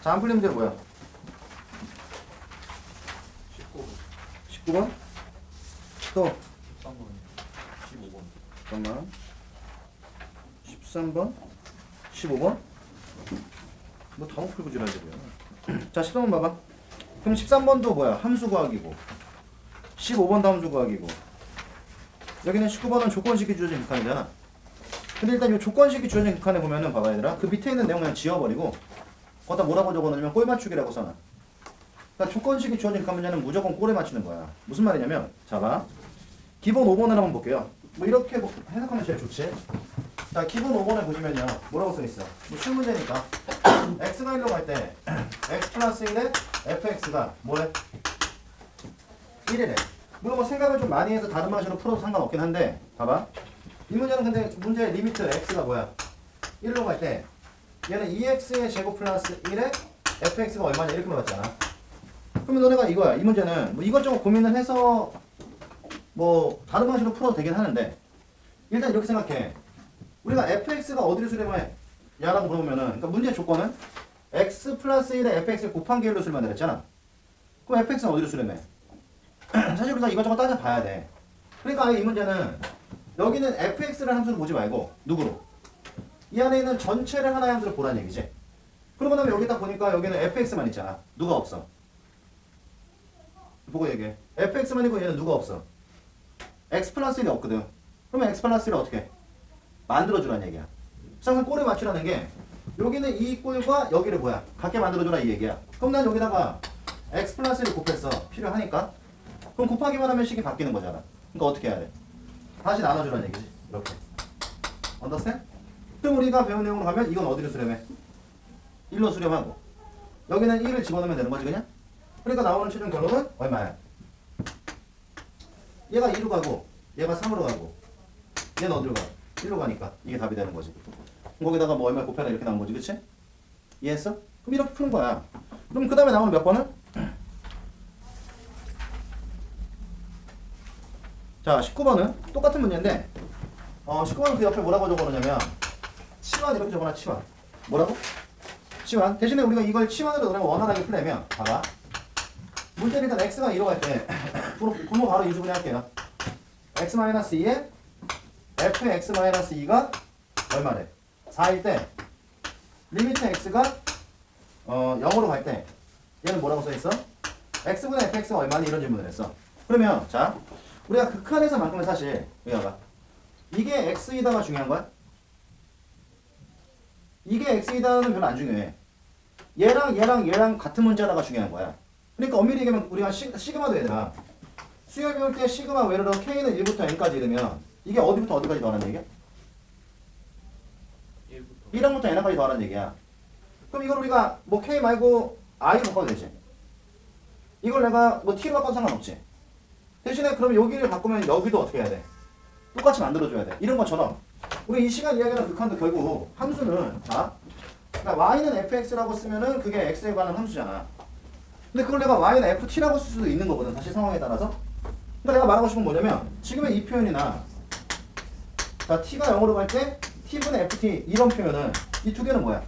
자, 안 풀린 문제는 뭐야? 19번? 또 13번, 15번. 잠깐만. 13번? 15번? 뭐 다 못 풀고 지랄들이야. 자, 13번 봐봐. 그럼 13번도 뭐야? 함수 구하기고 15번도 함수 구하기고 여기는 19번은 조건식이 주어진 극한이잖아. 근데 일단 이 조건식이 주어진 극한에 보면은 봐봐 얘들아. 그 밑에 있는 내용 그냥 지워버리고 거기다 뭐라고 적어놓으면 꼴 맞추기라고 써놔. 그러니까 조건식이 주어진 극한 문제는 무조건 꼴에 맞추는 거야. 무슨 말이냐면 자 봐. 기본 5번을 한번 볼게요. 뭐 이렇게 해석하면 제일 좋지. 자, 기본 5번에 보시면요. 뭐라고 써있어? 뭐 쉬운 문제니까 x가 1로 갈 때 x 플러스 1에 fx가 뭐래? 1이래. 물론 뭐 생각을 좀 많이 해서 다른 방식으로 풀어도 상관없긴 한데 봐봐. 이 문제는 근데 문제의 리미트 x가 뭐야? 1로 갈 때 얘는 2x의 제곱 플러스 1에 fx가 얼마냐 이렇게 물어봤잖아. 그러면 너네가 이거야. 이 문제는 뭐 이것저것 고민을 해서 뭐 다른 방식으로 풀어도 되긴 하는데 일단 이렇게 생각해. 우리가 fx가 어디를 수렴해? 야라고 물어보면은 그러니까 문제 조건은 x 플러스 1에 fx를 곱한 계율로 수렴한다 그랬잖아. 그럼 fx는 어디로 수렴해? 사실 우리가 이것저것 따져봐야 돼. 그러니까 이 문제는 여기는 fx라는 함수를 보지 말고 누구로? 이 안에 있는 전체를 하나의 함수로 보라는 얘기지. 그러고 나면 여기 딱 보니까 여기는 fx만 있잖아. 누가 없어? 보고 얘기해. fx만 있고 얘는 누가 없어? x 플러스 1이 없거든. 그러면 x 플러스 1을 어떻게 해? 만들어주라는 얘기야. 항상 꼴을 맞추라는 게 여기는 이 꼴과 여기를 뭐야? 같게 만들어주라 이 얘기야. 그럼 난 여기다가 x 플러스 1을 곱했어. 필요하니까. 그럼 곱하기만 하면 식이 바뀌는 거잖아. 그러니까 어떻게 해야 돼? 다시 나눠주라는 얘기지. 이렇게. 언더스탠? 그럼 우리가 배운 내용으로 가면 이건 어디로 수렴해? 1로 수렴하고 여기는 1을 집어넣으면 되는 거지 그냥? 그러니까 나오는 최종 결론은 얼마야? 얘가 2로 가고 얘가 3으로 가고 얘는 어디로 가? 1로 가니까 이게 답이 되는 거지. 거기다가 뭐 얼마 곱해라 이렇게 나온 거지 그치? 이해했어? 그럼 이렇게 푸는 거야. 그럼 그 다음에 나오는 몇 번은? 자 19번은 똑같은 문제인데 19번은 그 옆에 뭐라고 적어놓냐면 치환 이렇게 적어놔. 치환 뭐라고? 치환 대신에 우리가 이걸 치환으로 그러면 원활하게 풀려면 봐봐. 문제는 일단 x가 2로 갈 때 분모 바로 인수분해 할게요. x-2에 fx-2가 얼마래? 4일 때 리미트 x가 0으로 갈 때 얘는 뭐라고 써있어? x분의 fx가 얼마니? 이런 질문을 했어. 그러면 자 우리가 극한에서만큼은 사실 여기 봐봐. 이게 x이다가 중요한 거야? 이게 x이다는 별로 안 중요해. 얘랑 같은 문자라가 중요한 거야. 그러니까 엄밀히 얘기하면 우리가 시그마도 얘들아 수열 배울 때 시그마 외로로 k는 1부터 n까지 이르면 이게 어디부터 어디까지 더하는 얘기야? 1항부터 n항까지 더하는 얘기야. 그럼 이걸 우리가 뭐 k 말고 i로 바꿔도 되지. 이걸 내가 뭐 t로 바꿔도 상관없지. 대신에 그럼 여기를 바꾸면 여기도 어떻게 해야 돼? 똑같이 만들어줘야 돼. 이런 것처럼 우리 이 시간 이야기하는 극한도 결국 함수는 자 그러니까 y는 fx라고 쓰면은 그게 x에 관한 함수잖아. 근데 그걸 내가 y는 ft라고 쓸 수도 있는 거거든. 다시 상황에 따라서. 그러니까 내가 말하고 싶은 건 뭐냐면 지금의 이 표현이나 자 t가 0으로 갈 때 t분의 ft 이런 표현은 이 두 개는 뭐야?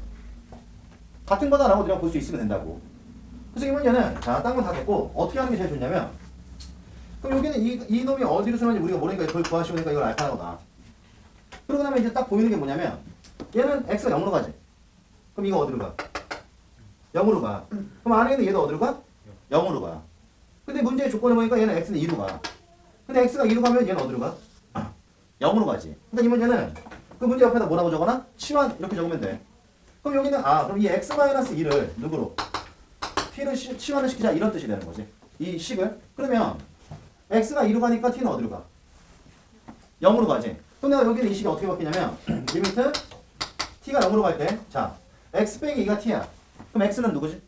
같은 거다라고 우리가 볼 수 있으면 된다고. 그래서 이 문제는 자 딴 건 다 됐고 어떻게 하는 게 제일 좋냐면 그럼 여기는 이 놈이 어디로 쓰는지 우리가 모르니까 그걸 구하시오니까 이걸 알파라고 나. 그러고 나면 이제 딱 보이는 게 뭐냐면 얘는 x가 0으로 가지. 그럼 이거 어디로 가? 0으로 가. 그럼 안에 있는 얘도 어디로 가? 0으로 가. 근데 문제의 조건을 보니까 얘는 x는 2로 가. 근데 x가 2로 가면 얘는 어디로 가? 0으로 가지. 그러니까 이 문제는 그 문제 옆에다 뭐라고 적어놔? 치환 이렇게 적으면 돼. 그럼 여기는 그럼 이 x-2를 누구로? t를 치환을 시키자 이런 뜻이 되는 거지. 이 식을. 그러면 x가 2로 가니까 t는 어디로 가? 0으로 가지. 그럼 내가 여기는 이 식이 어떻게 바뀌냐면 리미트 t가 0으로 갈 때 자 x 빼기 2가 t야. 그럼 x는 누구지?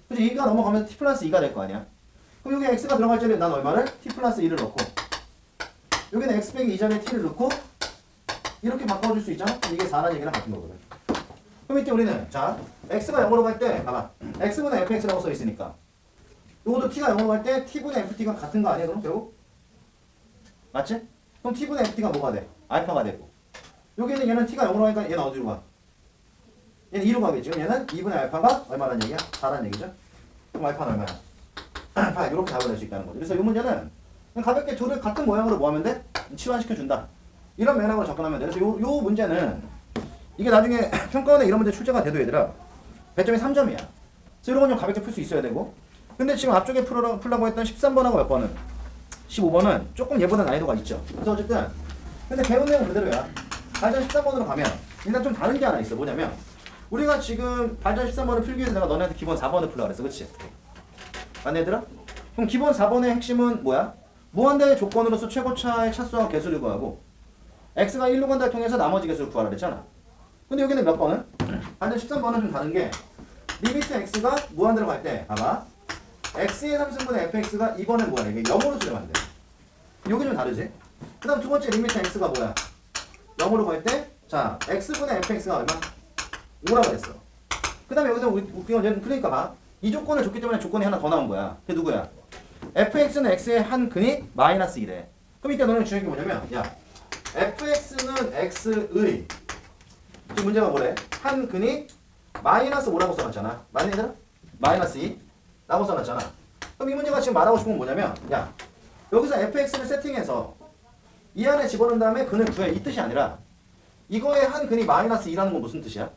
그치? 2가 넘어가면 t 플러스 2가 될 거 아니야. 그럼 여기 x가 들어갈 자리에 난 얼마를? t 플러스 2를 넣고 여기는 x 빼기 2 자리에 t를 넣고 이렇게 바꿔줄 수 있잖아? 이게 4라는 얘기랑 같은 거거든. 그럼 이때 우리는 자 x가 0으로 갈 때 봐봐 x분의 fx라고 써있으니까 요것도 t가 0으로 갈 때 t분의 ft가 같은 거 아니야 그럼 결국? 맞지? 그럼 t분의 ft가 뭐가 돼? 알파가 되고 여기는 얘는 t가 0으로 가니까 얘는 어디로 가? 얘는 2로 가겠지. 그럼 얘는 2분의 알파가 얼마라는 얘기야? 4라는 얘기죠. 그럼 알파는 얼마야? 8. 이렇게 잡아낼 수 있다는 거죠. 그래서 이 문제는 그냥 가볍게 둘을 같은 모양으로 뭐 하면 돼? 치환시켜준다. 이런 맥락으로 접근하면 돼. 그래서 요 문제는 이게 나중에 평가원에 이런 문제 출제가 돼도 얘들아 배점이 3점이야. 그래서 이런 건 좀 가볍게 풀 수 있어야 되고. 근데 지금 앞쪽에 풀라고 했던 13번하고 몇 번은 15번은 조금 얘보다 난이도가 있죠. 그래서 어쨌든 근데 배운 내용 그대로야. 발전 13번으로 가면 일단 좀 다른 게 하나 있어. 뭐냐면 우리가 지금 발전 13번을 풀기 위해서 내가 너네한테 기본 4번을 풀라 그랬어. 그치? 맞네 얘들아? 그럼 기본 4번의 핵심은 뭐야? 무한대의 조건으로서 최고차의 차수와 개수를 구하고 x가 1로 간다를 통해서 나머지 개수를 구하라 그랬잖아. 근데 여기는 몇 번은? 발전 13번은 좀 다른 게 리미트 x가 무한대로 갈 때 봐봐 x의 3승분의 fx가 이번엔 뭐야? 이게 0으로 수렴한대. 요게 좀 다르지? 그 다음 두 번째 리미트 x가 뭐야? 0으로 갈 때 자 x분의 fx가 얼마? 5라고 됐어. 그 다음에 여기서 웃긴 건 그러니까 봐. 이 조건을 줬기 때문에 조건이 하나 더 나온 거야. 그게 누구야? fx는 x의 한 근이 마이너스 1에. 그럼 이때 너는 중요한 게 뭐냐면 야 fx는 x의 지금 문제가 뭐래? 한 근이 마이너스 5라고 써놨잖아. 맞니 얘들아? 마이너스 2 라고 써놨잖아. 그럼 이 문제가 지금 말하고 싶은 건 뭐냐면 야 여기서 fx를 세팅해서 이 안에 집어넣은 다음에 근을 구해 이 뜻이 아니라 이거의 한 근이 마이너스 2라는 건 무슨 뜻이야?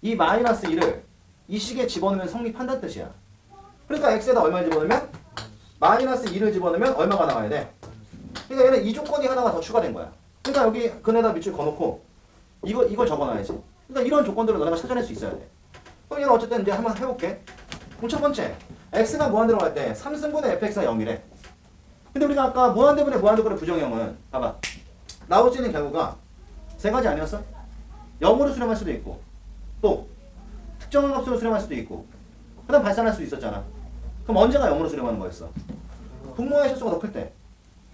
이 마이너스 2를 이 식에 집어넣으면 성립한다는 뜻이야. 그러니까 x에다 얼마 집어넣으면 마이너스 2를 집어넣으면 얼마가 나와야 돼? 그러니까 얘는 이 조건이 하나가 더 추가된 거야. 그러니까 여기 근에다 밑줄 거놓고 이걸 적어놔야지. 그러니까 이런 조건들을 너네가 찾아낼 수 있어야 돼. 그럼 얘는 어쨌든 이제 한번 해볼게. 그럼 첫 번째 x가 무한대로 갈 때 3승분의 fx가 0이래. 근데 우리가 아까 무한대분의 무한대분의 부정형은 봐봐 나올 수 있는 결과가 세 가지 아니었어? 0으로 수렴할 수도 있고 또 특정한 값으로 수렴할 수도 있고 그 다음 발산할 수도 있었잖아. 그럼 언제가 0으로 수렴하는 거였어? 분모의 차수가 더 클 때.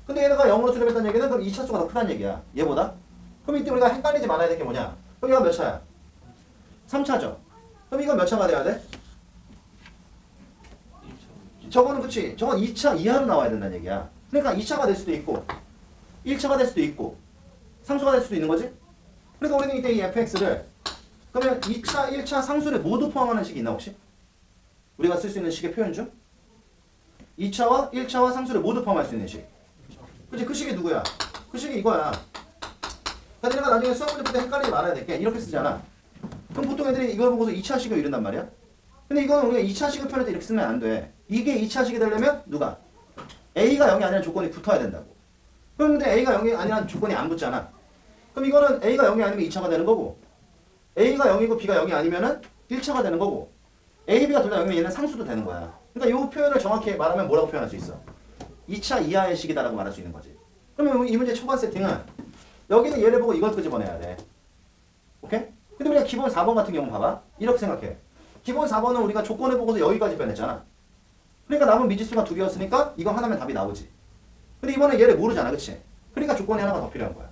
근데 얘네가 0으로 수렴했다는 얘기는 그럼 이 차수가 더 크다는 얘기야. 얘보다? 그럼 이때 우리가 헷갈리지 말아야 될 게 뭐냐? 그럼 이건 몇 차야? 3차죠. 그럼 이건 몇 차가 돼야 돼? 저거는 그치. 저건 2차 이하로 나와야 된다는 얘기야. 그러니까 2차가 될 수도 있고 1차가 될 수도 있고 상수가 될 수도 있는 거지? 그러니까 우리는 이때 이 fx를 그러면 2차, 1차 상수를 모두 포함하는 식이 있나 혹시? 우리가 쓸 수 있는 식의 표현 중? 2차와 1차와 상수를 모두 포함할 수 있는 식. 그치? 그 식이 누구야? 그 식이 이거야. 그러니까 내가 나중에 수학 문제 풀 때 헷갈리지 말아야 될 게 이렇게 쓰잖아. 그럼 보통 애들이 이걸 보고서 2차식을 이른단 말이야. 근데 이거는 우리가 2차식을 표현할 때 이렇게 쓰면 안 돼. 이게 2차식이 되려면 누가? A가 0이 아니라 조건이 붙어야 된다고. 그럼 근데 A가 0이 아니라 조건이 안 붙잖아. 그럼 이거는 A가 0이 아니면 2차가 되는 거고 A가 0이고 B가 0이 아니면은 1차가 되는 거고 A, B가 둘 다 0이면 얘는 상수도 되는 거야. 그러니까 이 표현을 정확히 말하면 뭐라고 표현할 수 있어? 2차 이하의 식이다라고 말할 수 있는 거지. 그러면 이 문제 초반 세팅은 여기는 얘를 보고 이걸 끄집어내야 돼. 오케이? 근데 우리가 기본 4번 같은 경우 봐봐. 이렇게 생각해. 기본 4번은 우리가 조건을 보고서 여기까지 변했잖아. 그러니까 남은 미지수가 두 개였으니까 이거 하나면 답이 나오지. 근데 이번에 얘를 모르잖아. 그치? 그러니까 조건이 하나가 더 필요한 거야.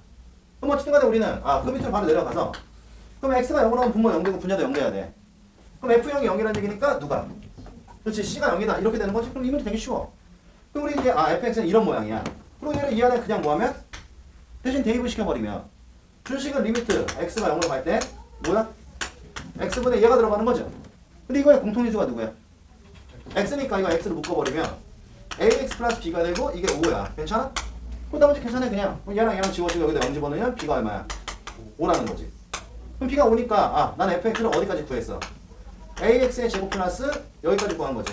그럼 어쨌든 간에 우리는 그 밑으로 바로 내려가서 그럼 x가 0으로 하면 분모 0되고 분자도 0 돼야 돼. 그럼 f형이 0이라는 얘기니까 누가? 그렇지. c가 0이다. 이렇게 되는 거지. 그럼 이 문제 되게 쉬워. 그럼 우리 이제 fx는 이런 모양이야. 그럼 얘를 이 안에 그냥 뭐하면 대신 대입을 시켜버리면 준식은 리미트 x가 0으로 갈 때 뭐야? x분의 얘가 들어가는 거죠. 근데 이거의 공통인수가 누구야? x니까 이거 x를 묶어버리면 ax 플러스 b가 되고 이게 5야. 괜찮아? 그럼 나머지 계산해 그냥. 그럼 얘랑 지워지고 여기다 0 집어넣으면 b가 얼마야? 5라는 거지. 그럼 b가 5니까 난 fx를 어디까지 구했어? ax의 제곱 플러스 여기까지 구한 거지.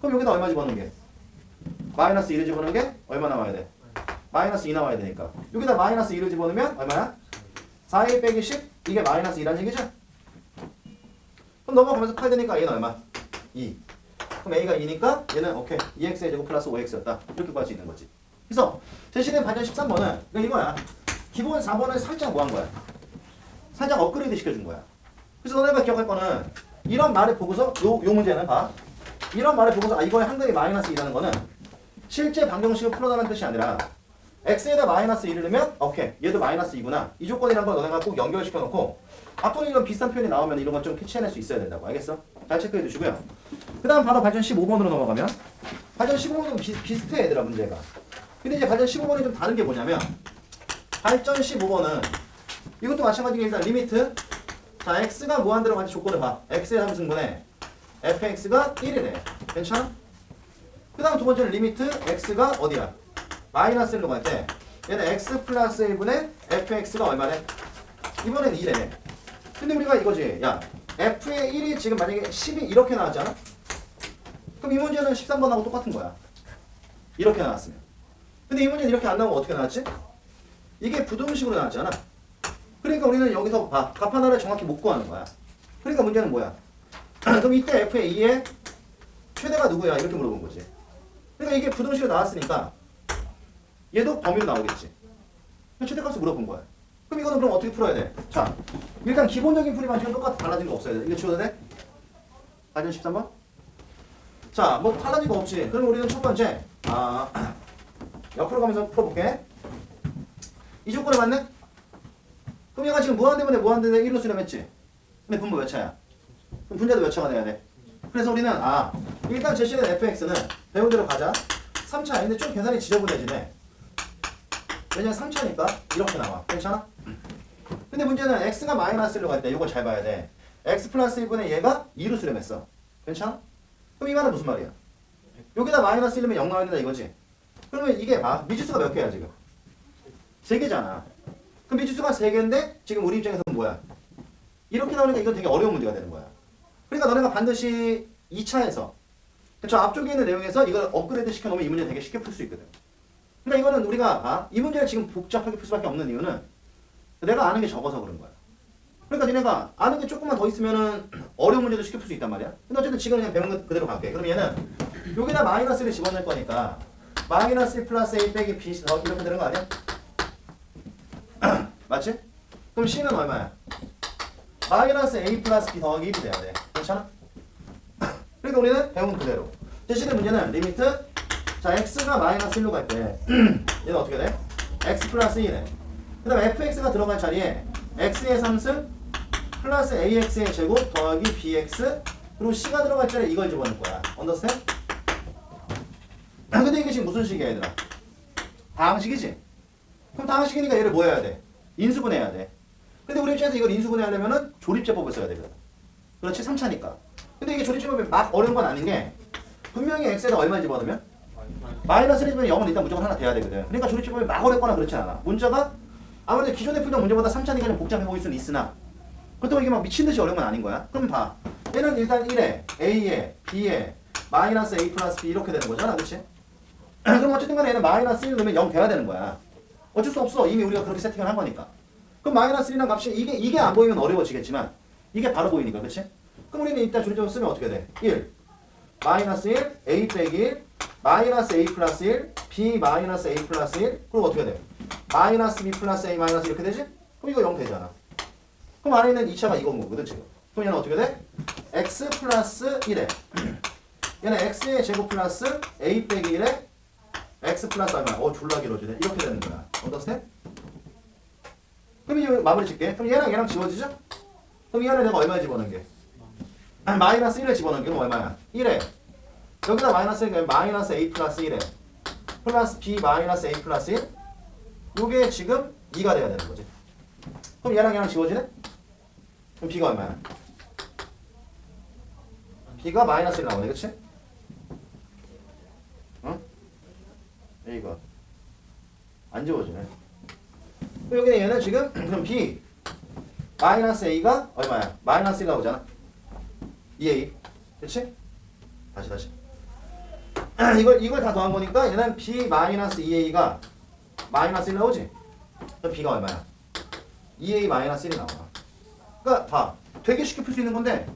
그럼 여기다 얼마 집어넣는 게? 마이너스 1을 집어넣는 게 얼마 나와야 돼? 마이너스 2 나와야 되니까. 여기다 마이너스 2를 집어넣으면 얼마야? 4a 빼기 10 이게 마이너스 2라는 얘기죠? 그럼 넘어가면서 8 되니까 얘는 얼마? 2. 그럼 a가 2니까 얘는 오케이 2x의 제곱 플러스 5x였다. 이렇게 구할 수 있는 거지. 그래서 대신에 발전 13번은 이거야. 기본 4번을 살짝 뭐 한 거야? 살짝 업그레이드 시켜준 거야. 그래서 너네가 기억할 거는 이런 말을 보고서 요 문제는 봐. 이런 말을 보고서 이거의 한글이 마이너스 2라는 거는 실제 방정식을 풀어달라는 뜻이 아니라 x에다 마이너스 1을 넣으면 오케이 얘도 마이너스 2구나. 이 조건이란 걸 너네가 꼭 연결시켜 놓고 앞으로 이런 비슷한 표현이 나오면 이런 건 좀 캐치해낼 수 있어야 된다고. 알겠어? 잘 체크해 두시고요. 그 다음 바로 발전 15번으로 넘어가면 발전 15번은 비슷해 얘들아 문제가. 근데 이제 발전 15번이 좀 다른 게 뭐냐면 발전 15번은 이것도 마찬가지로 일단 리미트 자, x가 무한대로 가지 조건을 봐. x의 함수분에 fx가 1이래. 괜찮아? 그 다음 두 번째는 리미트 x가 어디야? 마이너스 1로 갈 때 얘는 x 플러스 1분의 fx가 얼마래? 이번엔 2래. 근데 우리가 이거지. 야, f의 1이 지금 만약에 10이 이렇게 나왔잖아? 그럼 이 문제는 13번하고 똑같은 거야. 이렇게 나왔으면. 근데 이 문제는 이렇게 안 나오고 어떻게 나왔지? 이게 부등식으로 나왔잖아. 그러니까 우리는 여기서 봐. 값 하나를 정확히 못 구하는 거야. 그러니까 문제는 뭐야? 그럼 이때 f의 2의 최대가 누구야? 이렇게 물어본 거지. 그러니까 이게 부등식으로 나왔으니까 얘도 범위로 나오겠지. 최대값을 물어본 거야. 그럼 이거는 그럼 어떻게 풀어야 돼? 자, 일단 기본적인 풀이 방식은 똑같아. 달라진 거 없어야 돼. 이거 지워도 돼? 가전 13번? 자, 뭐 달라진 거 없지. 그럼 우리는 첫 번째 옆으로 가면서 풀어볼게. 이 조건에 맞네? 그럼 얘가 지금 무한대분에 무한대분에 1로 수렴했지? 근데 분모 몇 차야? 그럼 분자도 몇 차가 돼야 돼? 그래서 우리는 일단 제시된 fx는 배운 대로 가자. 3차. 근데 좀 계산이 지저분해지네. 왜냐면 3차니까 이렇게 나와. 괜찮아? 근데 문제는 x가 마이너스 1로 갈 때 이거 잘 봐야 돼. x 플러스 1분의 얘가 2로 수렴했어. 괜찮아? 그럼 이 말은 무슨 말이야? 여기다 마이너스 1이면 0 나와야 된다 이거지? 그러면 이게 미지수가 몇 개야 지금? 3개잖아. 그럼 미지수가 3개인데 지금 우리 입장에서는 뭐야? 이렇게 나오니까 이건 되게 어려운 문제가 되는 거야. 그러니까 너네가 반드시 2차에서 저 앞쪽에 있는 내용에서 이걸 업그레이드 시켜놓으면 이 문제 되게 쉽게 풀 수 있거든. 그러니까 이거는 우리가 이 문제를 지금 복잡하게 풀 수밖에 없는 이유는 내가 아는 게 적어서 그런 거야. 그러니까 니네가 아는 게 조금만 더 있으면은 어려운 문제도 쉽게 풀 수 있단 말이야. 근데 어쨌든 지금 그냥 배운 거 그대로 갈게. 그럼 얘는 여기다 마이너스를 집어넣을 거니까 마이너스 1 플러스 a 빼기 b 이렇게 되는 거 아니야? 맞지? 그럼 c는 얼마야? 마이너스 a 플러스 b 더하기 1이 돼야 돼. 괜찮아? 그러니까 우리는 배운 그대로. 대신에 문제는 리미트 자 x가 마이너스 1로 갈 때 얘는 어떻게 돼? x 플러스 1에 그 다음에 fx가 들어갈 자리에 x의 3승 플러스 ax의 제곱 더하기 bx 그리고 c가 들어갈 자리에 이걸 집어넣을 거야. 언더스탠? 근데 이게 지금 무슨 식이야 얘들아? 다항식이지? 그럼 다항식이니까 얘를 뭐 해야 돼? 인수분해해야 돼. 근데 우리 입장에서 이걸 인수분해하려면은 조립제법을 써야 되거든. 그렇지? 3차니까. 근데 이게 조립제법이 막 어려운 건 아닌 게 분명히 x에다 얼마 집어넣으면? 마이너스 1이면 0은 일단 무조건 하나 돼야 되거든. 그러니까 조립제법이 막 어렵거나 그렇진 않아. 문자가 아무래도 기존에 풀던 문제보다 3차니까 좀 복잡해 보일 수는 있으나 그렇다고 이게 막 미친듯이 어려운 건 아닌 거야. 그럼 봐. 얘는 일단 1에 a에 b에 마이너스 a 플러스 b 이렇게 되는 거잖아. 그렇지? 그럼 어쨌든 간에 얘는 마이너스 1 넣으면 0 돼야 되는 거야. 어쩔 수 없어. 이미 우리가 그렇게 세팅을 한 거니까. 그럼 마이너스 1이라는 값이 이게 안 보이면 어려워지겠지만 이게 바로 보이니까. 그렇지? 그럼 우리는 일단 조립제법 쓰면 어떻게 돼? 1 마이너스 1 a 빼기 1 마이너스 a 플러스 1 b 마이너스 a 플러스 1 그럼 어떻게 돼? 마이너스 b 플러스 a 마이너스 이렇게 되지? 그럼 이거 0 되잖아. 그럼 안에 있는 2차가 이건 거거든 지금. 그럼 얘는 어떻게 돼? x 플러스 1에 얘는 x의 제곱 플러스 a 빼기 1에 x 플러스 얼마? 졸라 길어지네. 이렇게 되는 거야. 언더스탠? 그럼 이제 마무리 짓게. 그럼 얘랑 지워지죠? 그럼 이 안에 내가 얼마 집어넣은 게? 마이너스 1을 집어넣은 게 그럼 얼마야? 1에 여기다 마이너스 1은 마이너스 a 플러스 1에 플러스 b 마이너스 a 플러스 1 요게 지금 2가 돼야 되는 거지. 그럼 얘랑 지워지네? 그럼 b가 얼마야? b가 마이너스 1 나오네. 그치? 응? a가 안 지워지네. 그럼 여기는 얘는 지금 그럼 b 마이너스 a가 얼마야? 마이너스 1 나오잖아. 2a 그치? 다시 이걸 다 더한 거니까 얘는 b 마이너스 2a가 마이너스 1 나오지? 그럼 b가 얼마야? 2a 마이너스 1이 나와. 그러니까 봐. 되게 쉽게 풀 수 있는 건데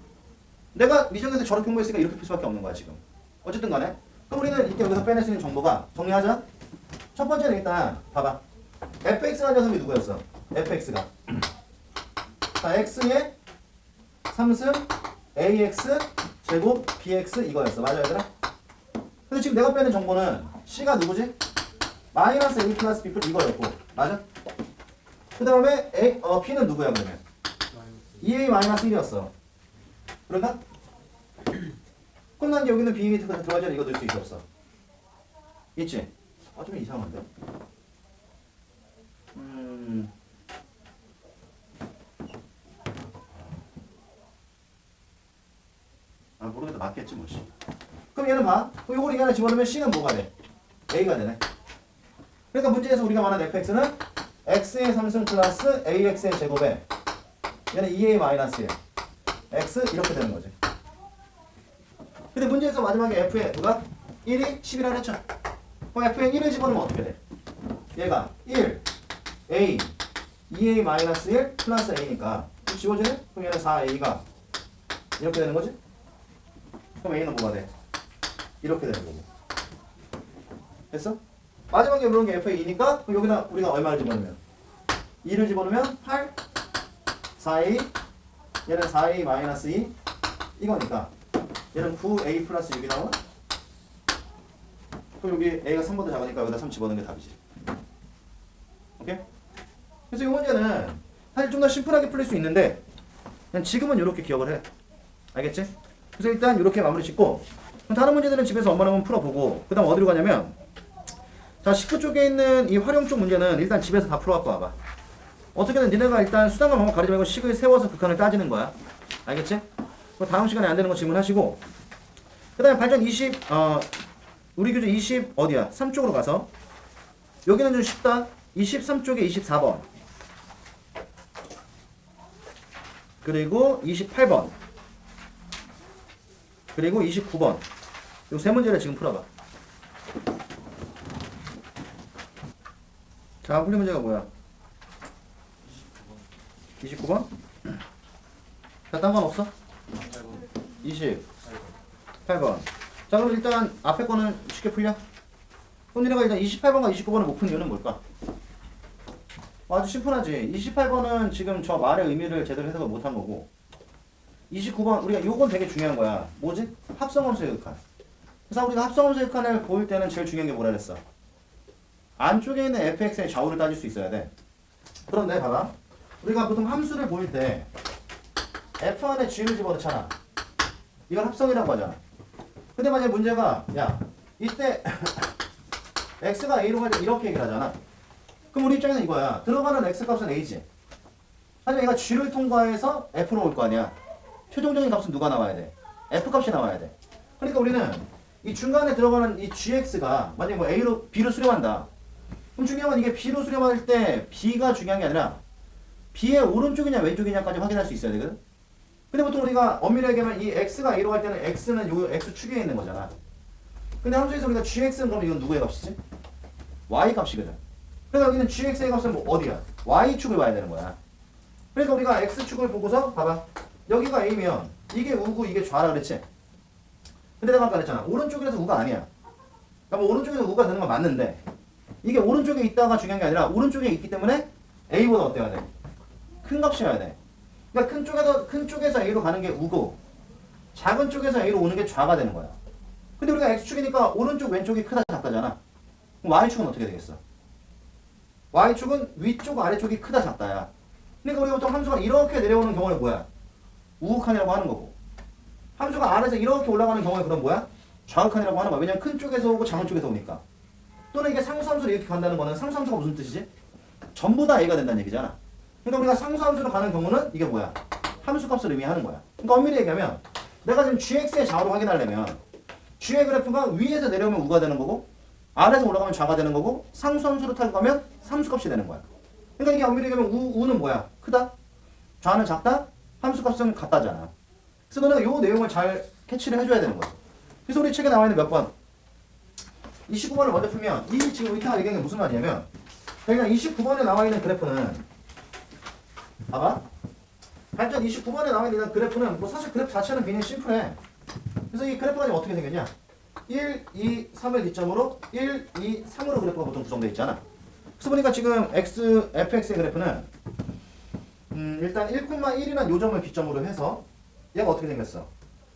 내가 미정에서 저렇게 공부했으니까 이렇게 풀 수밖에 없는 거야 지금. 어쨌든 간에 그럼 우리는 이렇게 여기서 빼낼 수 있는 정보가 정리하자. 첫 번째는 일단 봐봐. fx라는 녀석이 누구였어? fx가 자 x의 3승 ax 제곱 bx 이거였어. 맞아 얘들아? 근데 지금 내가 빼는 정보는 c가 누구지? 마이너스 a 플러스 b 플러스 이거였고 맞아? 그 다음에 b는 누구야 그러면? 2a 마이너스 1이었어. 그런가? 그럼 난 여기는 b 들어가지 않아 이거 넣을 수 있어 없어? 있지? 좀 이상한데? 아 모르겠다. 맞겠지 뭐. 씨. 그럼 얘는 봐. 그럼 요걸 이 안에 집어넣으면 C는 뭐가 돼? A가 되네. 그러니까 문제에서 우리가 말하는 fx는 x의 3승 플러스 ax의 제곱에 얘는 2a 마이너스 1 x 이렇게 되는 거지. 근데 문제에서 마지막에 f에 누가? 1이 10이라 했죠. 그럼 f에 1을 집어넣으면 어떻게 돼? 얘가 1 a 2a 마이너스 1 플러스 a니까 지워지네? 그럼 얘는 4a가 이렇게 되는 거지? 그럼 a는 뭐가 돼? 이렇게 되는 거고. 됐어? 마지막에 물은 게 f의 2니까 그럼 여기다 우리가 얼마를 집어넣으면 2를 집어넣으면 8 4a 얘는 4a 마이너스 2 이거니까 얘는 9a 플러스 6이 나와. 그럼 여기 a가 3보다 작으니까 여기다 3 집어넣는 게 답이지. 오케이? 그래서 이 문제는 사실 좀 더 심플하게 풀릴 수 있는데 그냥 지금은 이렇게 기억을 해. 알겠지? 그래서 일단 이렇게 마무리 짓고 다른 문제들은 집에서 엄마랑 한번 풀어보고 그 다음 어디로 가냐면 자 19쪽에 있는 이 활용 쪽 문제는 일단 집에서 다 풀어갖고 와봐. 어떻게든 니네가 일단 수단과 방법 가리지 말고 식을 세워서 극한을 따지는 거야. 알겠지? 다음 시간에 안 되는 거 질문하시고 그 다음에 발전 20 우리 교재 20 어디야? 3쪽으로 가서 여기는 좀 쉽다. 23쪽에 24번 그리고 28번 그리고 29번 이 세 문제를 지금 풀어봐. 자, 풀린 문제가 뭐야? 29번? 자, 딴 건 없어? 28번. 자, 그럼 일단 앞에 거는 쉽게 풀려? 그럼 니네가 일단 28번과 29번을 못 푼 이유는 뭘까? 아주 심플하지. 28번은 지금 저 말의 의미를 제대로 해석을 못한 거고 29번 우리가 요건 되게 중요한 거야. 뭐지? 합성함수의 극한. 그래서 우리가 합성함수의 극한을 보일 때는 제일 중요한 게 뭐라 그랬어? 안쪽에 있는 fx의 좌우를 따질 수 있어야 돼. 그런데 봐봐. 우리가 보통 함수를 보일 때 f 안에 g를 집어넣잖아. 이걸 합성이라고 하잖아. 근데 만약에 문제가 야 이때 x가 a로 갈 때 이렇게 얘기를 하잖아. 그럼 우리 입장에서는 이거야. 들어가는 x값은 a지. 하지만 얘가 g를 통과해서 f로 올 거 아니야. 최종적인 값은 누가 나와야 돼? f값이 나와야 돼. 그러니까 우리는 이 중간에 들어가는 이 gx가 만약에 뭐 a로 b로 수렴한다. 그럼 중요한 건 이게 b로 수렴할 때 b가 중요한 게 아니라 b의 오른쪽이냐 왼쪽이냐까지 확인할 수 있어야 되거든. 근데 보통 우리가 엄밀히 얘기하면 이 x가 a로 갈 때는 x는 요 x축에 있는 거잖아. 근데 함수에서 우리가 gx는 그럼 이건 누구의 값이지? y 값이거든. 그러니까 여기는 gx의 값은 뭐 어디야? y축을 봐야 되는 거야. 그러니까 우리가 x축을 보고서 봐봐. 여기가 a면 이게 우고 이게 좌라 그랬지? 근데 내가 아까 그랬잖아. 오른쪽이라서 우가 아니야. 그러니까 뭐 오른쪽에서 우가 되는 건 맞는데 이게 오른쪽에 있다가 중요한 게 아니라 오른쪽에 있기 때문에 a보다 어때야 돼? 큰 값이어야 돼. 그러니까 큰 쪽에서 a로 가는 게 우고 작은 쪽에서 a로 오는 게 좌가 되는 거야. 근데 우리가 x축이니까 오른쪽 왼쪽이 크다 작다잖아. 그럼 y축은 어떻게 되겠어? y축은 위쪽 아래쪽이 크다 작다야. 그러니까 우리가 보통 함수가 이렇게 내려오는 경우는 뭐야? 우극한이라고 하는 거고 함수가 아래에서 이렇게 올라가는 경우에 그럼 뭐야? 좌극한이라고 하는 거야. 왜냐면 큰 쪽에서 오고 작은 쪽에서 오니까. 또는 이게 상수함수로 이렇게 간다는 거는 상수함수가 무슨 뜻이지? 전부 다 a가 된다는 얘기잖아. 그러니까 우리가 상수함수로 가는 경우는 이게 뭐야? 함수값을 의미하는 거야. 그러니까 엄밀히 얘기하면 내가 지금 gx의 좌우를 확인하려면 g의 그래프가 위에서 내려오면 우가 되는 거고 아래에서 올라가면 좌가 되는 거고 상수함수로 타고 가면 함수값이 되는 거야. 그러니까 이게 엄밀히 얘기하면 우는 뭐야? 크다? 좌는 작다? 함수값은 같다잖아. 그래서 너는 이 내용을 잘 캐치를 해줘야 되는 거지. 그래서 우리 책에 나와 있는 몇 번? 29번을 먼저 풀면 이 지금 위태가 얘기하는 게 무슨 말이냐면 그러니까 29번에 나와 있는 그래프는 봐봐. 발전 29번에 나와 있는 그래프는 뭐 사실 그래프 자체는 굉장히 심플해. 그래서 이 그래프가 지금 어떻게 생겼냐? 1, 2, 3을 기점으로 1, 2, 3으로 그래프가 보통 구성되어 있잖아. 그래서 보니까 지금 fx의 그래프는 일단 1,1이라는 요점을 기점으로 해서 얘가 어떻게 생겼어?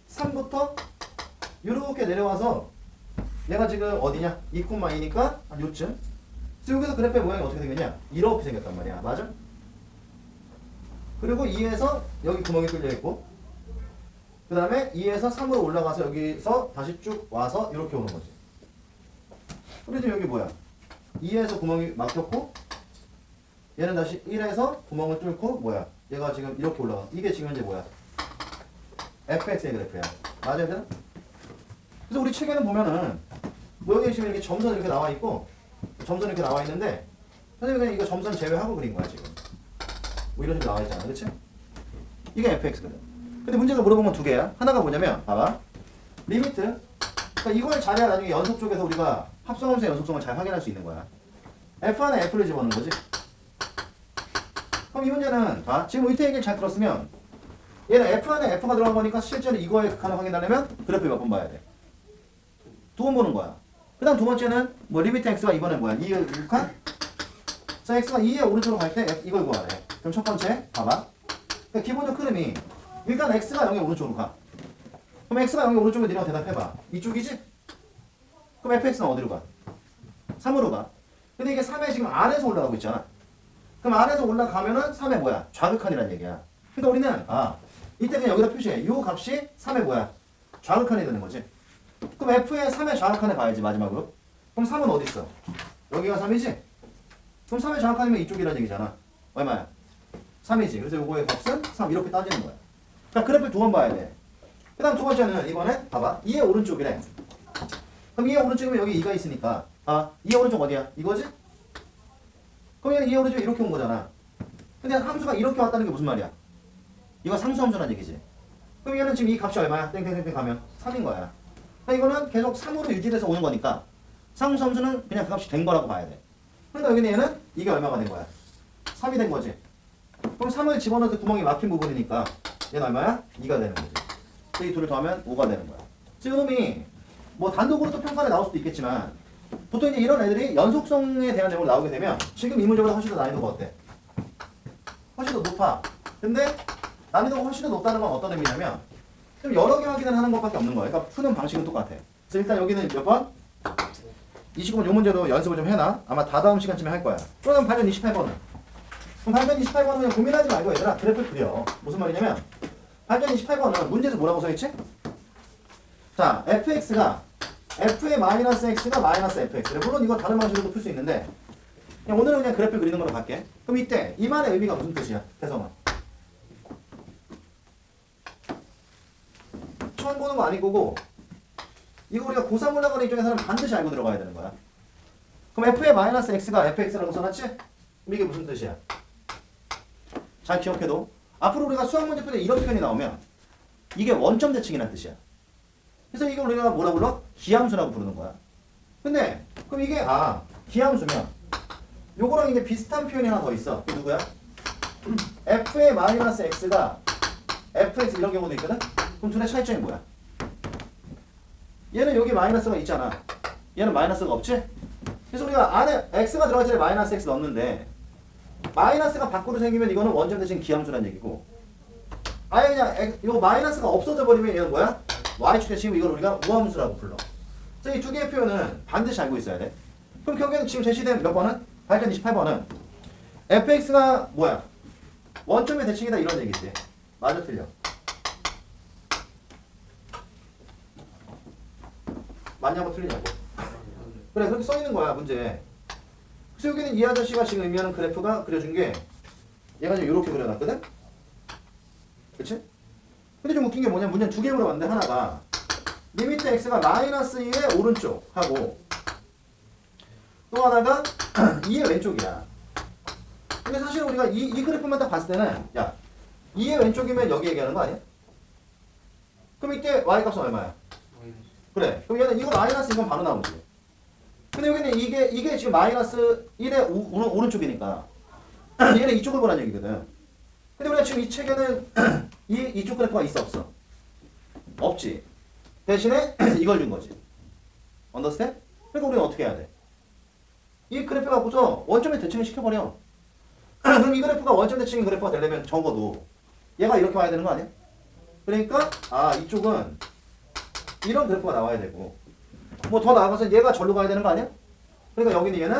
3부터 이렇게 내려와서 얘가 지금 어디냐? 2,2니까 한 요쯤. 그래서 여기서 그래프의 모양이 어떻게 생겼냐? 이렇게 생겼단 말이야. 맞아? 그리고 2에서 여기 구멍이 뚫려 있고 그 다음에 2에서 3으로 올라가서 여기서 다시 쭉 와서 이렇게 오는 거지. 우리 지금 여기 뭐야? 2에서 구멍이 막혔고 얘는 다시 1에서 구멍을 뚫고 뭐야? 얘가 지금 이렇게 올라가. 이게 지금 현재 뭐야? fx의 그래프야. 맞아야 되나? 그래서 우리 책에는 보면은 뭐 여기 지금 이렇게 점선 이렇게 나와 있고 점선 이렇게 나와 있는데 선생님이 그냥 이거 점선 제외하고 그린 거야 지금. 뭐 이런 식으로 나와 있잖아, 그렇지? 이게 fx거든. 근데 문제가 물어본 건 두 개야. 하나가 뭐냐면 봐봐. 리미트. 그러니까 이걸 잘해야 나중에 연속 쪽에서 우리가 합성함수의 연속성을 잘 확인할 수 있는 거야. f 안에 f를 집어넣는 거지. 그럼 이 문제는 봐. 지금 밑에 얘기를 잘 들었으면 얘는 f 안에 f가 들어간 거니까 실제로 이거의 극한을 확인하려면 그래프 몇 번 봐야 돼? 두 번 보는 거야. 그 다음 두 번째는 뭐 리미트 x가 이번엔 뭐야? 2의 극한? 자 x가 2의 오른쪽으로 갈 때 이걸 구하래. 그럼 첫 번째 봐봐. 그러니까 기본적 흐름이 일단 x가 0의 오른쪽으로 가. 그럼 x가 0의 오른쪽으로 네가 대답해봐. 이쪽이지? 그럼 fx는 어디로 가? 3으로 가. 근데 이게 3에 지금 아래에서 올라가고 있잖아. 그럼 아래에서 올라가면은 3의 뭐야? 좌극한이란 얘기야. 그러니까 우리는 이때 그냥 여기다 표시해. 요 값이 3의 뭐야? 좌극한이 되는 거지. 그럼 f의 3의 좌극한에 봐야지 마지막으로. 그럼 3은 어디 있어? 여기가 3이지? 그럼 3의 좌극한이면 이쪽이란 얘기잖아. 얼마야? 3이지. 그래서 요거의 값은 3 이렇게 따지는 거야. 그러니까 그래프를 두 번 봐야 돼. 그 다음 두 번째는 이번에 봐봐. 2의 오른쪽이래. 그럼 2의 오른쪽이면 여기 2가 있으니까 2의 오른쪽 어디야? 이거지? 그럼 얘는 2의 오른쪽이 이렇게 온 거잖아. 근데 함수가 이렇게 왔다는 게 무슨 말이야? 이거 상수함수란 얘기지. 그럼 얘는 지금 이 값이 얼마야? 땡땡땡땡 가면 3인 거야. 그러니까 이거는 계속 3으로 유지돼서 오는 거니까 상수함수는 그냥 그 값이 된 거라고 봐야 돼. 그러니까 여기는 얘는 이게 얼마가 된 거야? 3이 된 거지. 그럼 3을 집어넣어도 구멍이 막힌 부분이니까 얘는 얼마야? 2가 되는 거지. 이 둘을 더하면 5가 되는 거야. 지금이 뭐 단독으로 또 평가에 나올 수도 있겠지만 보통 이제 이런 애들이 연속성에 대한 내용을 나오게 되면 지금 이 문제보다 훨씬 더 난이도가 어때? 훨씬 더 높아. 근데 난이도가 훨씬 더 높다는 건 어떤 의미냐면 좀 여러 개 확인을 하는 것밖에 없는 거야. 그러니까 푸는 방식은 똑같아. 그래서 일단 여기는 몇 번? 29번 요 문제도 연습을 좀 해놔. 아마 다다음 시간쯤에 할 거야. 그럼 발견 28번은? 그럼 발견 28번은 그냥 고민하지 말고 얘들아 그래프 그려. 무슨 말이냐면 발견 28번은 문제에서 뭐라고 써있지? 자, fx가 f의 마이너스 x가 마이너스 fx. 물론 이거 다른 방식으로도 풀 수 있는데 그냥 오늘은 그냥 그래프 그리는 걸로 갈게. 그럼 이때 이 말의 의미가 무슨 뜻이야? 대성아. 처음 보는 거 아닐 거고 이거 우리가 고3 올라가는 입장에서는 반드시 알고 들어가야 되는 거야. 그럼 f의 마이너스 x가 fx라고 써놨지? 그럼 이게 무슨 뜻이야? 잘 기억해도 앞으로 우리가 수학 문제 풀 때 이런 표현이 나오면 이게 원점 대칭이라는 뜻이야. 그래서 이걸 우리가 뭐라 불러? 기함수라고 부르는 거야. 근데 그럼 이게 기함수면 요거랑 이제 비슷한 표현이 하나 더 있어. 그 누구야? f의 마이너스 x가 fx 이런 경우도 있거든? 그럼 둘의 차이점이 뭐야? 얘는 여기 마이너스가 있잖아. 얘는 마이너스가 없지? 그래서 우리가 안에 x가 들어갈 때 마이너스 x 넣었는데 마이너스가 밖으로 생기면 이거는 원점 대신 기함수란 얘기고 아예 그냥 이거 마이너스가 없어져 버리면 얘는 뭐야? y축에 지금 이걸 우리가 우함수라고 불러. 그래서 이 두 개의 표현은 반드시 알고 있어야 돼. 그럼 결국에는 지금 제시된 몇 번은? 발견 28번은 fx가 뭐야? 원점의 대칭이다 이런 얘기지. 맞아 틀려? 맞냐고 틀리냐고. 그래 그렇게 써있는 거야 문제. 그래서 여기는 이 아저씨가 지금 의미하는 그래프가 그려준 게 얘가 지금 이렇게 그려놨거든? 그치? 근데 좀 웃긴 게 뭐냐면 문제는 두 개 물어봤는데 하나가 리미트 x가 마이너스 2의 오른쪽 하고 또 하나가 2의 왼쪽이야. 근데 사실 우리가 이 그래프만 딱 봤을 때는 야 2의 왼쪽이면 여기 얘기하는 거 아니야? 그럼 이때 y 값은 얼마야? 그래. 그럼 얘는 이거 마이너스 이건 바로 나오지. 근데 여기는 이게 지금 마이너스 1의 오른쪽이니까 얘는 이쪽을 보라는 얘기거든. 근데 우리가 지금 이 책에는 이쪽 그래프가 있어 없어? 없지. 대신에 이걸 준 거지. 언더스탠? 그러니까 우리는 어떻게 해야 돼? 이 그래프 갖고서 원점에 대칭을 시켜버려. 그럼 이 그래프가 원점 대칭인 그래프가 되려면 적어도 얘가 이렇게 와야 되는 거 아니야? 그러니까 이쪽은 이런 그래프가 나와야 되고 뭐 더 나아가서 얘가 절로 가야 되는 거 아니야? 그러니까 여기는 얘는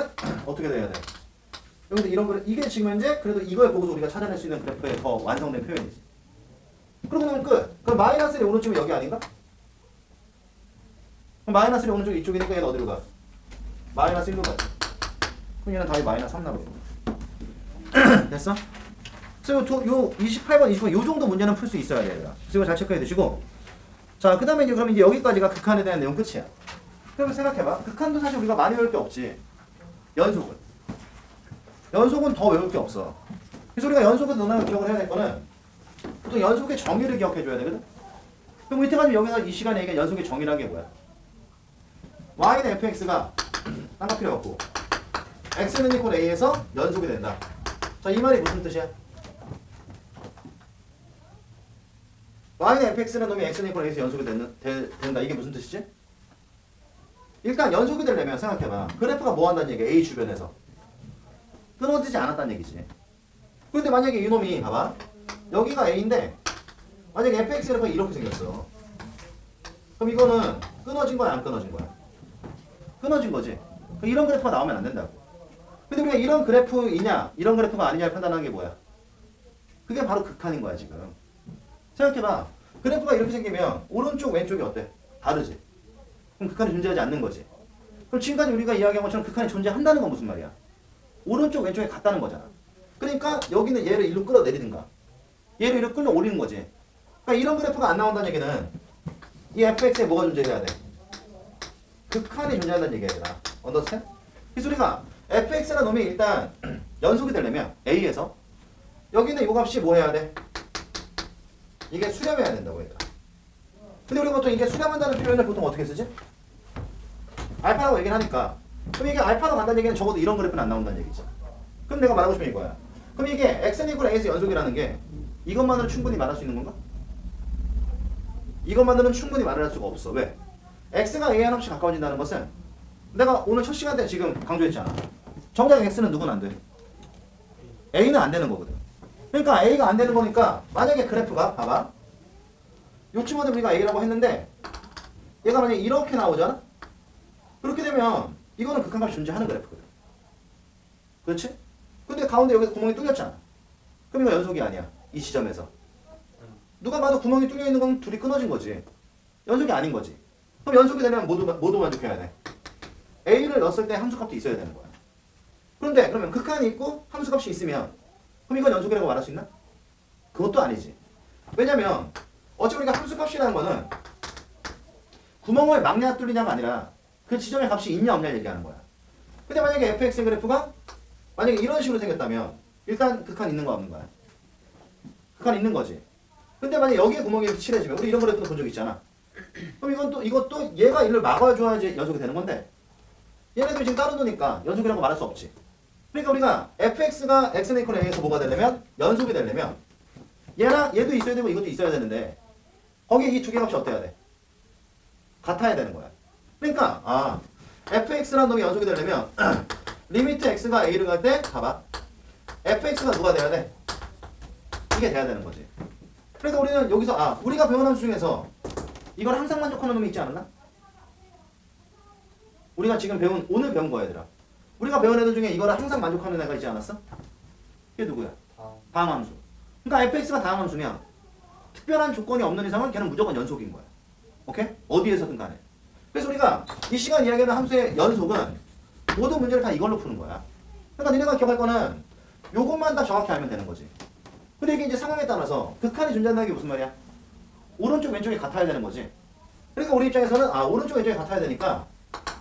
어떻게 돼야 돼? 여기도 이런 그래프 이게 지금 현재 그래도 이걸 보고서 우리가 찾아낼 수 있는 그래프의 더 완성된 표현이지. 그러고 나면 끝. 그럼 마이너스 1의 오른쪽이 여기 아닌가? 그럼 마이너스 1의 오른쪽이 이쪽이니까 얘는 어디로 가? 마이너스 1로 가지. 그럼 얘는 답이 마이너스 3 나오겠네. 됐어? 그래서 요 28번, 29번 요 정도 문제는 풀 수 있어야 돼요. 그래서 이거 잘 체크해 두시고 자, 그 다음에 이제 그럼 이제 여기까지가 극한에 대한 내용 끝이야. 그러면 생각해봐. 극한도 사실 우리가 많이 외울 게 없지. 연속은 더 외울 게 없어. 그래서 우리가 연속에서 너네가 기억을 해야 될 거는 보통 연속의 정의를 기억해줘야 되거든. 그럼 이때까지 여기서 이 시간에 얘기한 연속의 정의라는 게 뭐야? y는 fx가 딴 거 필요 없고 x는 이퀄 a에서 연속이 된다. 자, 이 말이 무슨 뜻이야? y는 fx는 놈이 x는 이퀄 a에서 연속이 된다. 이게 무슨 뜻이지? 일단 연속이 되려면 생각해봐. 그래프가 뭐 한다는 얘기야? a 주변에서 끊어지지 않았다는 얘기지. 그런데 만약에 이놈이 봐봐. 여기가 a인데 만약에 fx 그래프가 이렇게 생겼어. 그럼 이거는 끊어진 거야, 안 끊어진 거야? 끊어진 거지. 그럼 이런 그래프가 나오면 안 된다고. 근데 우리가 이런 그래프이냐, 이런 그래프가 아니냐를 판단하는 게 뭐야? 그게 바로 극한인 거야, 지금. 생각해봐. 그래프가 이렇게 생기면 오른쪽, 왼쪽이 어때? 다르지. 그럼 극한이 존재하지 않는 거지. 그럼 지금까지 우리가 이야기한 것처럼 극한이 존재한다는 건 무슨 말이야? 오른쪽, 왼쪽이 같다는 거잖아. 그러니까 여기는 얘를 일로 끌어내리든가 얘를 이렇게 끌어올리는 거지. 그러니까 이런 그래프가 안 나온다는 얘기는 이 fx에 뭐가 존재해야 돼? 극한이 존재한다는 얘기야, 얘들아. 언더스탠? 그래서 우리가 fx라는 놈이 일단 연속이 되려면 a에서 여기는 이 값이 뭐 해야 돼? 이게 수렴해야 된다고, 얘들아. 근데 우리가 보통 이게 수렴한다는 표현을 보통 어떻게 쓰지? 알파라고 얘기를 하니까 그럼 이게 알파로 간다는 얘기는 적어도 이런 그래프는 안 나온다는 얘기지. 그럼 내가 말하고 싶은 이거야. 그럼 이게 x는 이퀄 a에서 연속이라는 게 이것만으로 충분히 말할 수 있는 건가? 이것만으로는 충분히 말을 할 수가 없어. 왜? x가 a에 한없이 가까워진다는 것은 내가 오늘 첫 시간 때 지금 강조했잖아. 정작 x는 누구는 안 돼? a는 안 되는 거거든. 그러니까 a가 안 되는 거니까 만약에 그래프가 봐봐. 요쯤에 우리가 a라고 했는데 얘가 만약에 이렇게 나오잖아? 그렇게 되면 이거는 극한값이 존재하는 그래프거든. 그렇지? 근데 가운데 여기서 구멍이 뚫렸잖아. 그럼 이거 연속이 아니야. 이 지점에서. 누가 봐도 구멍이 뚫려 있는 건 둘이 끊어진 거지. 연속이 아닌 거지. 그럼 연속이 되면 모두 만족해야 돼. a를 넣었을 때 함수값도 있어야 되는 거야. 그런데 그러면 극한이 있고 함수값이 있으면 그럼 이건 연속이라고 말할 수 있나? 그것도 아니지. 왜냐면 어차피 우리가 함수값이라는 거는 구멍을 막냐 뚫리냐가 아니라 그 지점에 값이 있냐 없냐 얘기하는 거야. 근데 만약에 fx 그래프가 만약에 이런 식으로 생겼다면 일단 극한 있는 거 없는 거야? 극한 있는 거지. 근데 만약에 여기에 구멍이 이렇게 칠해지면 우리 이런 그래프도 본 적 있잖아. 그럼 이것도 얘가 이를 막아줘야지 연속이 되는 건데 얘네들이 지금 따로 노니까 연속이라고 말할 수 없지. 그러니까 우리가 fx가 x는 이퀄 a에서 뭐가 되려면 연속이 되려면 얘도 있어야 되고 이것도 있어야 되는데 거기에 이 두 개 값이 어때야 돼? 같아야 되는 거야. 그러니까 fx라는 놈이 연속이 되려면 리미트 x가 a를 갈 때 봐봐. fx가 누가 돼야 돼? 이게 돼야 되는 거지. 그러니까 우리는 여기서 우리가 배운 함수 중에서 이걸 항상 만족하는 놈이 있지 않았나? 우리가 지금 오늘 배운 거야, 얘들아. 우리가 배운 애들 중에 이거를 항상 만족하는 애가 있지 않았어? 이게 누구야? 다음 함수. 그러니까 fx가 다음 함수면 특별한 조건이 없는 이상은 걔는 무조건 연속인 거야. 오케이? 어디에서든 간에. 그래서 우리가 이 시간 이야기하는 함수의 연속은 모든 문제를 다 이걸로 푸는 거야. 그러니까 니네가 기억할 거는 요것만 다 정확히 알면 되는 거지. 근데 이게 이제 상황에 따라서 극한이 존재한다는 게 무슨 말이야? 오른쪽 왼쪽이 같아야 되는 거지. 그러니까 우리 입장에서는 오른쪽 왼쪽이 같아야 되니까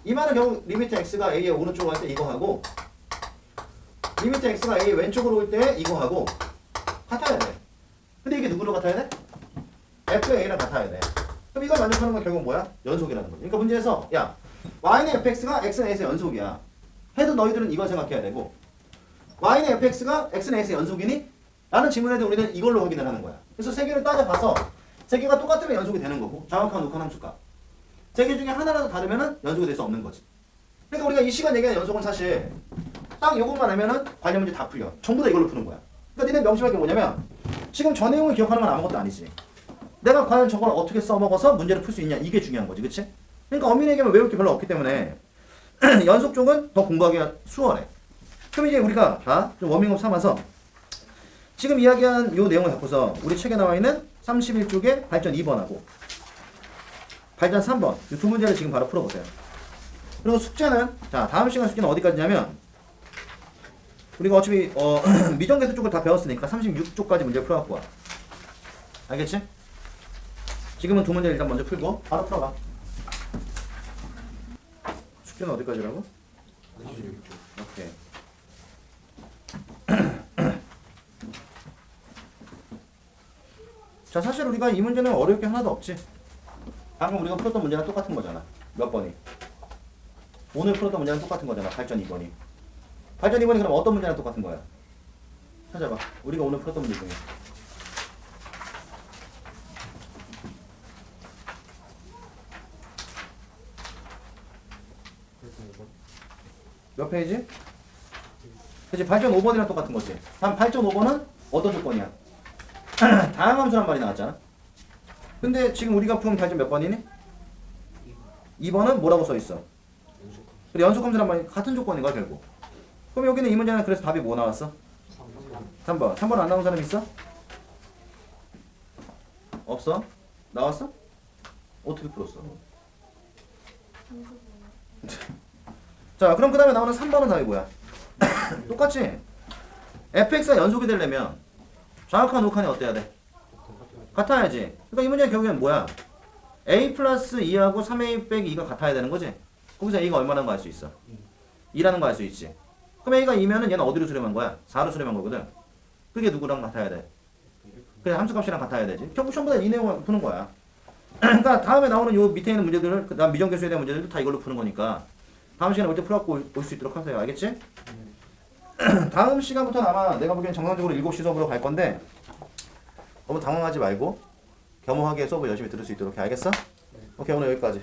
이 말은 결국 리미트 x가 a의 오른쪽으로 갈 때 이거 하고 리미트 x가 a의 왼쪽으로 올 때 이거 하고 같아야 돼. 근데 이게 누구로 같아야 돼? f의 a랑 같아야 돼. 그럼 이걸 만족하는 건 결국 뭐야? 연속이라는 거지. 그러니까 문제에서 y는 fx가 x는 a에서 연속이야. 해도 너희들은 이걸 생각해야 되고 y는 fx가 x는 a에서 연속이니? 라는 질문에도 우리는 이걸로 확인을 하는 거야. 그래서 세 개를 따져봐서 세 개가 똑같으면 연속이 되는 거고 정확한 욱한 함수값. 세 개 중에 하나라도 다르면은 연속이 될 수 없는 거지. 그러니까 우리가 이 시간 얘기하는 연속은 사실 딱 이것만 하면은 관련 문제 다 풀려. 전부 다 이걸로 푸는 거야. 그러니까 니네 명심할 게 뭐냐면 지금 저 내용을 기억하는 건 아무것도 아니지. 내가 과연 저걸 어떻게 써먹어서 문제를 풀 수 있냐 이게 중요한 거지. 그치? 그러니까 엄밀히 얘기하면 외울 게 별로 없기 때문에 연속 쪽은 더 공부하기가 수월해. 그럼 이제 우리가 좀 워밍업 삼아서 지금 이야기한 요 내용을 갖고서 우리 책에 나와 있는 31쪽에 발전 2번하고 발전 3번 이 두 문제를 지금 바로 풀어보세요. 그리고 숙제는 다음 시간 숙제는 어디까지냐면 우리가 어차피 미정계수 쪽을 다 배웠으니까 36쪽까지 문제를 풀어갖고 와. 알겠지? 지금은 두 문제 일단 먼저 풀고 바로 풀어봐. 숙제는 어디까지라고? 오케이. 자, 사실 우리가 이 문제는 어려울 게 하나도 없지. 방금 우리가 풀었던 문제랑 똑같은 거잖아. 몇 번이? 오늘 풀었던 문제랑 똑같은 거잖아. 8전 2번이. 8전 2번이 그럼 어떤 문제랑 똑같은 거야? 찾아봐. 우리가 오늘 풀었던 문제 중에. 몇 페이지? 그치, 8.5번이랑 똑같은 거지. 다음 8.5번은 어떤 조건이야? 다양한 함수란 말이 나왔잖아. 근데 지금 우리가 푼 8점 몇 번이니? 2번은 뭐라고 써있어? 그래, 연속함수란 말이 같은 조건인 거야 결국. 그럼 여기는 이 문제는 그래서 답이 뭐 나왔어? 3번. 3번 안 나온 사람 있어? 없어? 나왔어? 어떻게 풀었어? 자, 그럼 그 다음에 나오는 3번은 답이 뭐야? 똑같지? fx가 연속이 되려면 정확한 우칸이 어때야 돼? 같아야지. 그러니까 이 문제는 결국엔 뭐야? a 플러스 2하고 3a 빼기 2가 같아야 되는 거지? 거기서 a가 얼마라는 거 알 수 있어? 2라는 거 알 수 있지. 그럼 a가 2면은 얘는 어디로 수렴한 거야? 4로 수렴한 거거든. 그게 누구랑 같아야 돼? 그래, 함수값이랑 같아야 되지. 결국 전부 다 이 내용을 푸는 거야. 그러니까 다음에 나오는 요 밑에 있는 문제들을, 그 다음 미정계수에 대한 문제들도 다 이걸로 푸는 거니까 다음 시간에 올 때 풀어갖고 올 수 있도록 하세요. 알겠지? 다음 시간부터는 아마 내가 보기엔 정상적으로 7시 수업으로 갈 건데 너무 당황하지 말고 겸허하게 수업을 열심히 들을 수 있도록 해. 알겠어? 오케이, 오늘 여기까지.